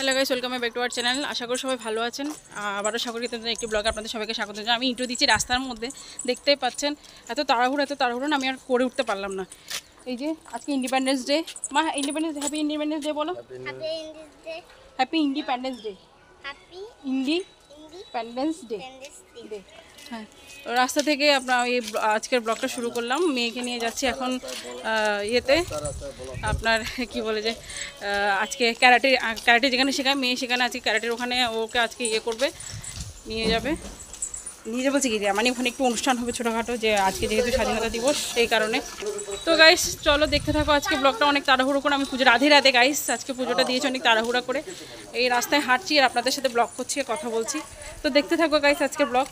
Hello guys, welcome back to our channel. আশা করি সবাই ভালো আছেন। আবারও সাগরিত একটি ব্লগ আপনাদের সবাইকে স্বাগত জানাই। আমি ইন্ট্রো দিচ্ছি রাস্তার মধ্যে, দেখতেই পাচ্ছেন এত তাড়াহুড়ো না, আমি আর করে উঠতে পারলাম না। এই যে আজকে ইন্ডিপেন্ডেন্স ডে। মা ইন্ডিপেন্ডেন্স হ্যাপি ইন্ডিপেন্ডেন্স ডে বলো। Happy independence day. Independence day. হ্যাঁ, তো রাস্তা থেকে আপনার এই আজকের ব্লগটা শুরু করলাম। মেয়েকে নিয়ে যাচ্ছি এখন ইয়েতে, আপনার কি বলে যে আজকে ক্যারাটে যেখানে শেখায় মেয়ে, সেখানে আজকে ক্যারাটের ওখানে ওকে আজকে করবে, নিয়ে যাবে বলছে কি মানে ওখানে একটু অনুষ্ঠান হবে ছোটোখাটো, যে আজকে যেহেতু স্বাধীনতা দিবস সেই কারণে। তো গাইস চলো দেখতে থাকো আজকে ব্লগটা। অনেক তাড়াহুড়ো করে আমি পুজো রাধে গাইস আজকে পুজোটা দিয়েছি অনেক তাড়াহুড়া করে। এই রাস্তায় হাঁটছি আর আপনাদের সাথে ব্লগ করছি, কথা বলছি। তো দেখতে থাকো গাইস আজকে ব্লগ।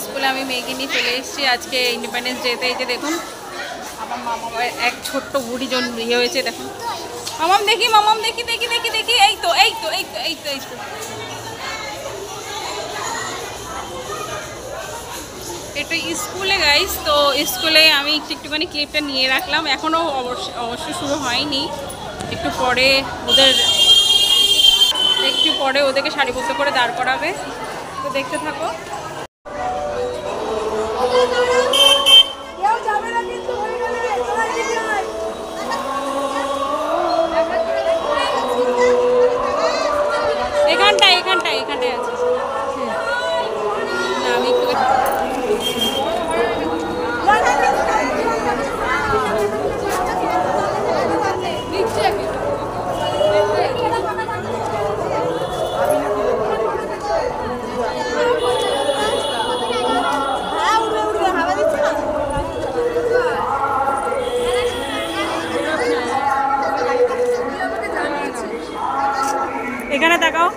স্কুলে আমি মেয়েকে নিয়ে চলে এসেছি আজকে ইন্ডিপেন্ডেন্স ডেতে। এই যে দেখুন আমার মামা এক ছোট্ট বুড়ি জন ইয়ে হয়েছে, দেখুন মামাম দেখি এই তো এটা স্কুলে গাইস। তো স্কুলে আমি একটুখানি ক্লিপটা নিয়ে রাখলাম, এখনও অবশ্য শুরু হয়নি। একটু পরে ওদেরকে সারিবদ্ধ করে দাঁড় করাবে, তো দেখতে থাকো। এখানটায় আছে। না আমি একটু এখানে তাকাও।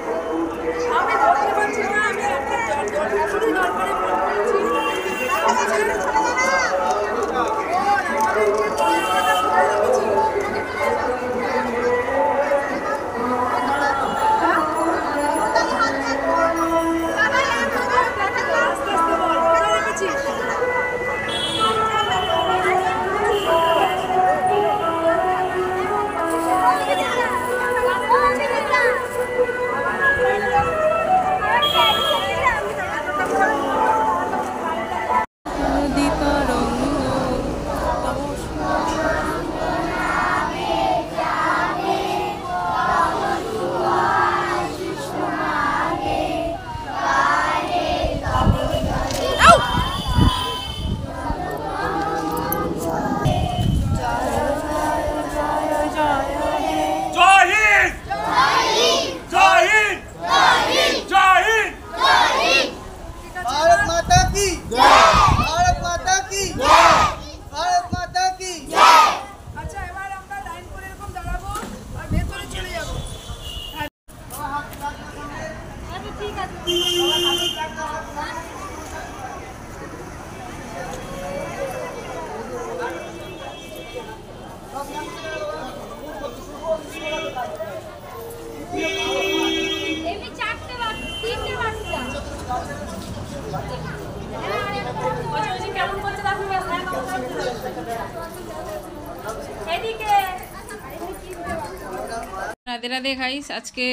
রাধে গাইস, আজকে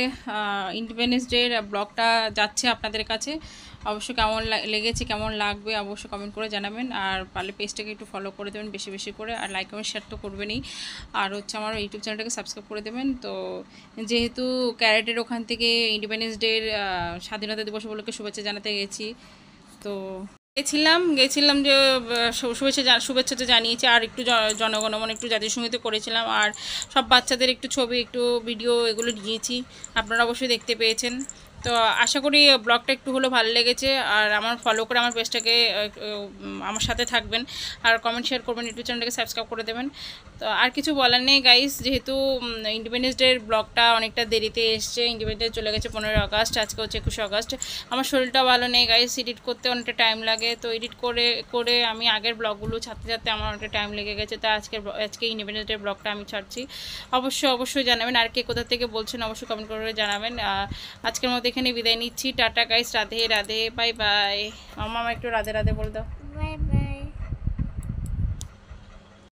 ইন্ডিপেন্ডেন্স ডের ব্লগটা যাচ্ছে আপনাদের কাছে। অবশ্য কেমন লেগেছে, কেমন লাগবে অবশ্যই কমেন্ট করে জানাবেন। আর পারলে পেজটাকে একটু ফলো করে দেবেন বেশি করে, আর লাইক কমেন্ট শেয়ার তো করবেনই। আর হচ্ছে আমার ইউটিউব চ্যানেলটাকে সাবস্ক্রাইব করে দেবেন। তো যেহেতু ক্যারেটের ওখান থেকে ইন্ডিপেন্ডেন্স ডের স্বাধীনতা দিবস উপলক্ষে শুভেচ্ছা জানাতে গেছি, তো গেছিলাম যে শুভেচ্ছা জানিয়েছি। আর একটু জনগণমন একটু জাতীয় সঙ্গীত করেছিলাম, আর সব বাচ্চাদের একটু ছবি একটু ভিডিও এগুলো দিয়েছি, আপনারা অবশ্যই দেখতে পেয়েছেন। তো আশা করি ব্লগটা একটু হলেও ভালো লেগেছে, আর আমার ফলো করে আমার পেজটাকে আমার সাথে থাকবেন, আর কমেন্ট শেয়ার করবেন, ইউটিউব চ্যানেলটাকে সাবস্ক্রাইব করে দেবেন। তো আর কিছু বলার নেই গাইস, যেহেতু ইন্ডিপেন্ডেন্স ডের ব্লগটা অনেকটা দেরিতে এসছে, ইন্ডিপেন্ডেন্স চলে গেছে 15 আগস্ট, আজকে হচ্ছে 21 আগস্ট। আমার শরীরটা ভালো নেই গাইস, এডিট করতে অনেকটা টাইম লাগে, তো এডিট করে করে আমি আগের ব্লগগুলো ছাড়তে ছাড়তে আমার অনেকটা টাইম লেগে গেছে, তাই আজকে ইন্ডিপেন্ডেন্স ডের ব্লগটা আমি ছাড়ছি। অবশ্যই জানাবেন, আর কে কোথা থেকে বলছেন অবশ্যই কমেন্ট করে জানাবেন। আজকের মতো এখানে বিদায় নিচ্ছি, tata guys, Radhe Radhe, bye bye. মামা একটু রাধে রাধে বলে দাও। Bye bye.